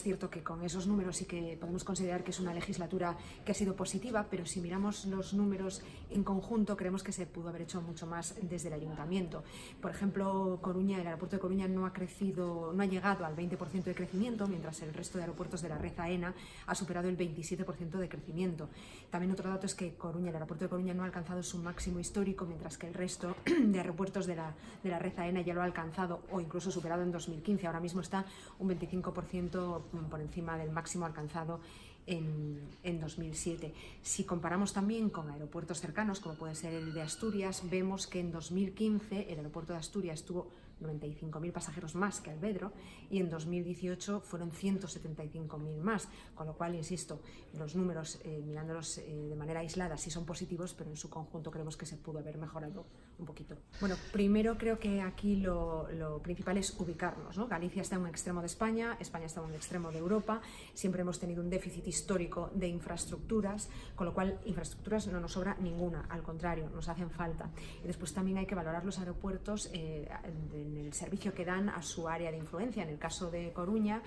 es cierto que con esos números sí que podemos considerar que es una legislatura que ha sido positiva, pero si miramos los números en conjunto, creemos que se pudo haber hecho mucho más desde el ayuntamiento. Por ejemplo, Coruña, el aeropuerto de Coruña no ha llegado al 20% de crecimiento, mientras el resto de aeropuertos de la red AENA ha superado el 27% de crecimiento. También otro dato es que el aeropuerto de Coruña no ha alcanzado su máximo histórico, mientras que el resto de aeropuertos de la red AENA ya lo ha alcanzado o incluso superado en 2015. Ahora mismo está un 25% por encima del máximo alcanzado en 2007. Si comparamos también con aeropuertos cercanos, como puede ser el de Asturias, vemos que en 2015 el aeropuerto de Asturias tuvo 95.000 pasajeros más que Alvedro y en 2018 fueron 175.000 más, con lo cual, insisto, los números, mirándolos de manera aislada, sí son positivos, pero en su conjunto creemos que se pudo haber mejorado un poquito. Bueno, primero creo que aquí lo principal es ubicarnos, ¿no? Galicia está en un extremo de España, España está en un extremo de Europa, siempre hemos tenido un déficit histórico de infraestructuras, con lo cual infraestructuras no nos sobra ninguna, al contrario, nos hacen falta. Y después también hay que valorar los aeropuertos en el servicio que dan a su área de influencia. En el caso de Coruña,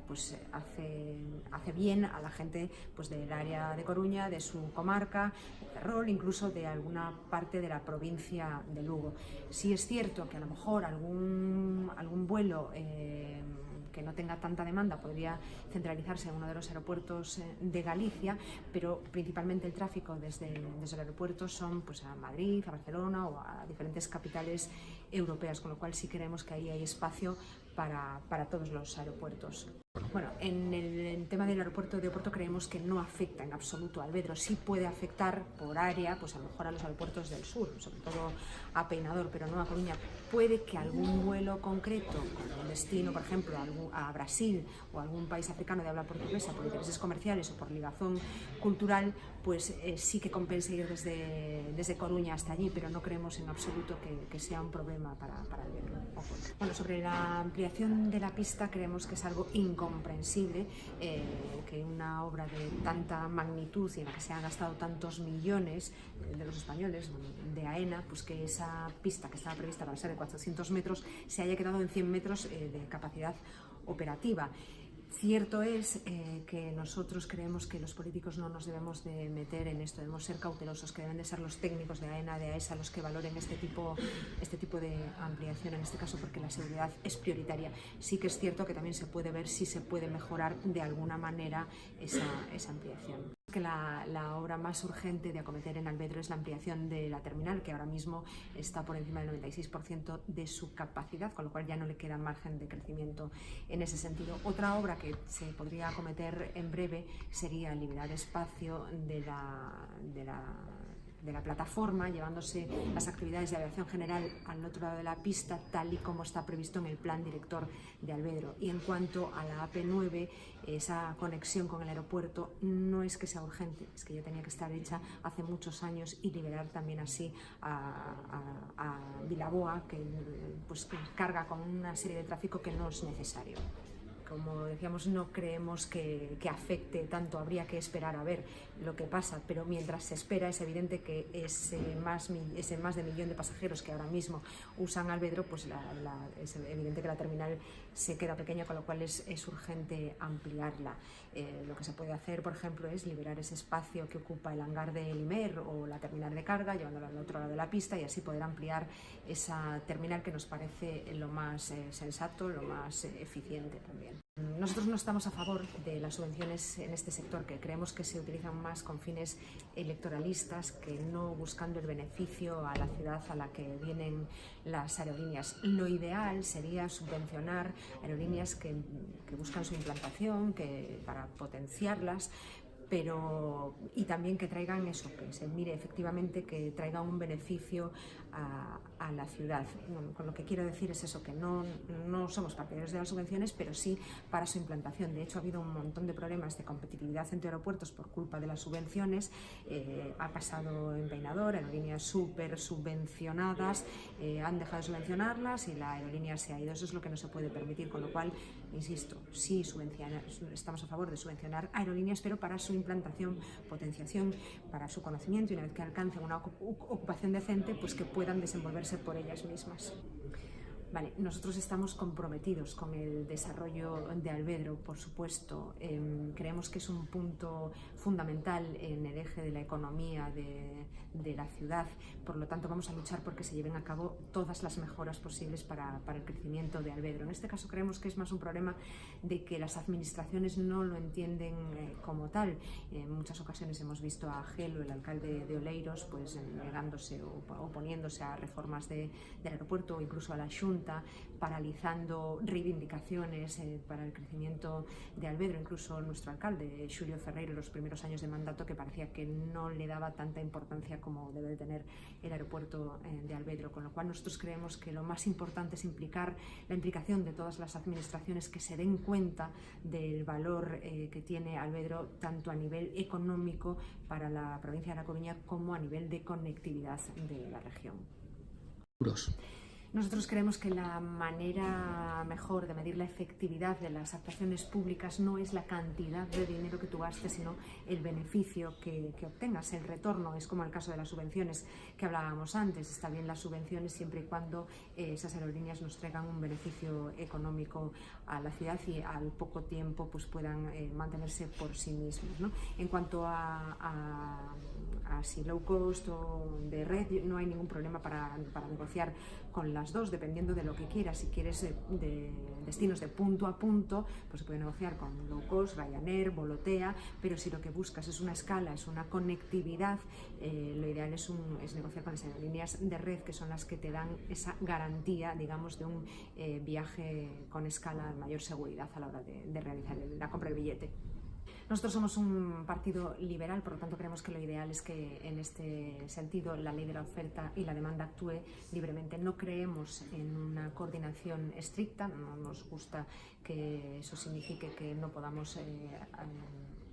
pues hace bien a la gente pues del área de Coruña, de su comarca, de Ferrol, incluso de alguna parte de la provincia de Lugo. Sí es cierto que a lo mejor algún vuelo que no tenga tanta demanda podría centralizarse en uno de los aeropuertos de Galicia, pero principalmente el tráfico desde el aeropuerto son pues a Madrid, a Barcelona o a diferentes capitales europeas, con lo cual sí creemos que ahí hay espacio para todos los aeropuertos. Bueno, en el tema del aeropuerto de Oporto creemos que no afecta en absoluto a Alvedro. Sí puede afectar por área, pues a lo mejor a los aeropuertos del sur, sobre todo a Peinador, pero no a Coruña. Puede que algún vuelo concreto, con un destino, por ejemplo, a Brasil o a algún país africano de habla portuguesa, por intereses comerciales o por ligazón cultural, pues sí que compense ir desde Coruña hasta allí, pero no creemos en absoluto que sea un problema para Alvedro. Bueno, sobre la ampliación de la pista creemos que es algo incomprensible que una obra de tanta magnitud y en la que se han gastado tantos millones de los españoles, de AENA, pues que esa pista que estaba prevista para ser de 400 metros se haya quedado en 100 metros de capacidad operativa. Cierto es que nosotros creemos que los políticos no nos debemos de meter en esto, debemos ser cautelosos, que deben de ser los técnicos de AENA, de AESA, los que valoren este tipo de ampliación, en este caso porque la seguridad es prioritaria. Sí que es cierto que también se puede ver si se puede mejorar de alguna manera esa ampliación. Que la obra más urgente de acometer en Alvedro es la ampliación de la terminal, que ahora mismo está por encima del 96% de su capacidad, con lo cual ya no le queda margen de crecimiento en ese sentido. Otra obra que se podría acometer en breve sería liberar espacio de la plataforma, llevándose las actividades de aviación general al otro lado de la pista, tal y como está previsto en el plan director de Alvedro. Y en cuanto a la AP9, esa conexión con el aeropuerto no es que sea urgente, es que ya tenía que estar hecha hace muchos años, y liberar también así a Vilaboa, que pues carga con una serie de tráfico que no es necesario. Como decíamos, no creemos que afecte tanto, habría que esperar a ver lo que pasa, pero mientras se espera es evidente que ese más de millón de pasajeros que ahora mismo usan Alvedro, pues es evidente que la terminal se queda pequeña, con lo cual es urgente ampliarla. Lo que se puede hacer, por ejemplo, es liberar ese espacio que ocupa el hangar de Limer o la terminal de carga, llevándola al otro lado de la pista, y así poder ampliar esa terminal, que nos parece lo más sensato, lo más eficiente también. Nosotros no estamos a favor de las subvenciones en este sector, que creemos que se utilizan más con fines electoralistas que no buscando el beneficio a la ciudad a la que vienen las aerolíneas. Lo ideal sería subvencionar aerolíneas que buscan su implantación, para potenciarlas, y también que traigan eso, que se mire efectivamente que traiga un beneficio a la ciudad. Bueno, con lo que quiero decir es eso, que no somos partidarios de las subvenciones, pero sí para su implantación. De hecho, ha habido un montón de problemas de competitividad entre aeropuertos por culpa de las subvenciones. Ha pasado en Peinador, aerolíneas súper subvencionadas han dejado de subvencionarlas y la aerolínea se ha ido. Eso es lo que no se puede permitir, con lo cual, insisto, sí estamos a favor de subvencionar aerolíneas, pero para su implantación, potenciación, para su conocimiento, y una vez que alcancen una ocupación decente, pues que puedan desenvolverse por ellas mismas. Vale, nosotros estamos comprometidos con el desarrollo de Alvedro, por supuesto. Creemos que es un punto fundamental en el eje de la economía de la ciudad. Por lo tanto, vamos a luchar porque se lleven a cabo todas las mejoras posibles para el crecimiento de Alvedro. En este caso creemos que es más un problema de que las administraciones no lo entienden como tal. En muchas ocasiones hemos visto a Gelo, el alcalde de Oleiros, pues negándose o oponiéndose a reformas del aeropuerto o incluso a la Xunta, paralizando reivindicaciones para el crecimiento de Alvedro. Incluso nuestro alcalde, Xulio Ferreiro, en los primeros años de mandato, que parecía que no le daba tanta importancia como debe de tener el aeropuerto de Alvedro, con lo cual nosotros creemos que lo más importante es la implicación de todas las administraciones, que se den cuenta del valor que tiene Alvedro, tanto a nivel económico para la provincia de La Coruña como a nivel de conectividad de la región. Nosotros creemos que la manera mejor de medir la efectividad de las actuaciones públicas no es la cantidad de dinero que tú gastes, sino el beneficio que obtengas, el retorno. Es como el caso de las subvenciones que hablábamos antes. Está bien las subvenciones siempre y cuando esas aerolíneas nos traigan un beneficio económico a la ciudad y al poco tiempo pues puedan mantenerse por sí mismos, ¿no? En cuanto a si low cost o de red, no hay ningún problema para negociar con las dos, dependiendo de lo que quieras. Si quieres de destinos de punto a punto, pues se puede negociar con low cost, Ryanair, Volotea, pero si lo que buscas es una escala, es una conectividad, lo ideal es negociar con las aerolíneas de red, que son las que te dan esa garantía, digamos, de un viaje con escala de mayor seguridad a la hora de realizar la compra del billete. Nosotros somos un partido liberal, por lo tanto creemos que lo ideal es que en este sentido la ley de la oferta y la demanda actúe libremente. No creemos en una coordinación estricta, no nos gusta que eso signifique que no podamos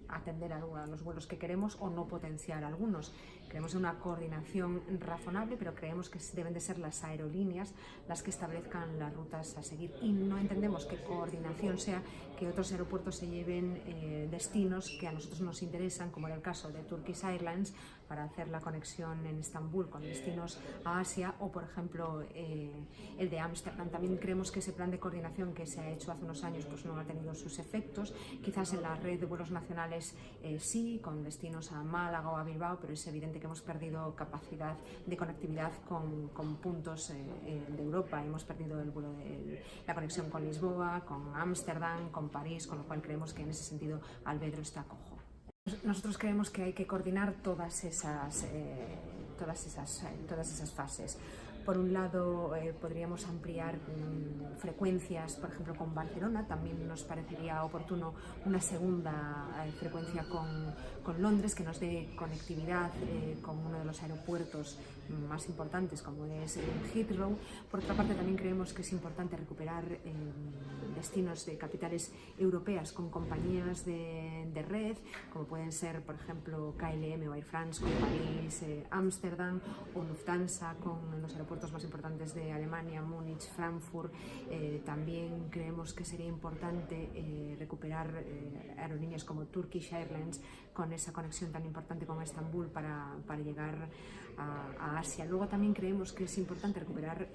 atender a los vuelos que queremos o no potenciar algunos. Creemos en una coordinación razonable, pero creemos que deben de ser las aerolíneas las que establezcan las rutas a seguir, y no entendemos que coordinación sea que otros aeropuertos se lleven destinos que a nosotros nos interesan, como era el caso de Turkish Airlines, para hacer la conexión en Estambul con destinos a Asia, o por ejemplo el de Ámsterdam. También creemos que ese plan de coordinación que se ha hecho hace unos años pues no ha tenido sus efectos. Quizás en la red de vuelos nacionales sí, con destinos a Málaga o a Bilbao, pero es evidente que hemos perdido capacidad de conectividad con puntos de Europa. Hemos perdido la conexión con Lisboa, con Ámsterdam, con París, con lo cual creemos que en ese sentido Alvedro está cojo. Nosotros creemos que hay que coordinar todas esas fases. Por un lado, podríamos ampliar frecuencias, por ejemplo, con Barcelona. También nos parecería oportuno una segunda frecuencia con Londres, que nos dé conectividad con uno de los aeropuertos más importantes, como es Heathrow. Por otra parte, también creemos que es importante recuperar destinos de capitales europeas con compañías de red, como pueden ser, por ejemplo, KLM o Air France con París, Ámsterdam, o Lufthansa con los aeropuertos más importantes de Alemania, Múnich, Frankfurt. También creemos que sería importante recuperar aerolíneas como Turkish Airlines, con esa conexión tan importante con Estambul para llegar a Asia. Luego también creemos que es importante recuperar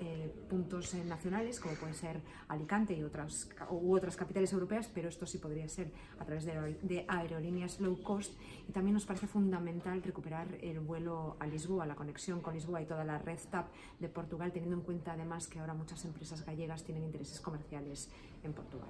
puntos nacionales, como pueden ser Alicante y otras capitales europeas, pero esto sí podría ser a través de aerolíneas low cost. Y también nos parece fundamental recuperar el vuelo a Lisboa, la conexión con Lisboa y toda la red TAP de Portugal, teniendo en cuenta además que ahora muchas empresas gallegas tienen intereses comerciales en Portugal.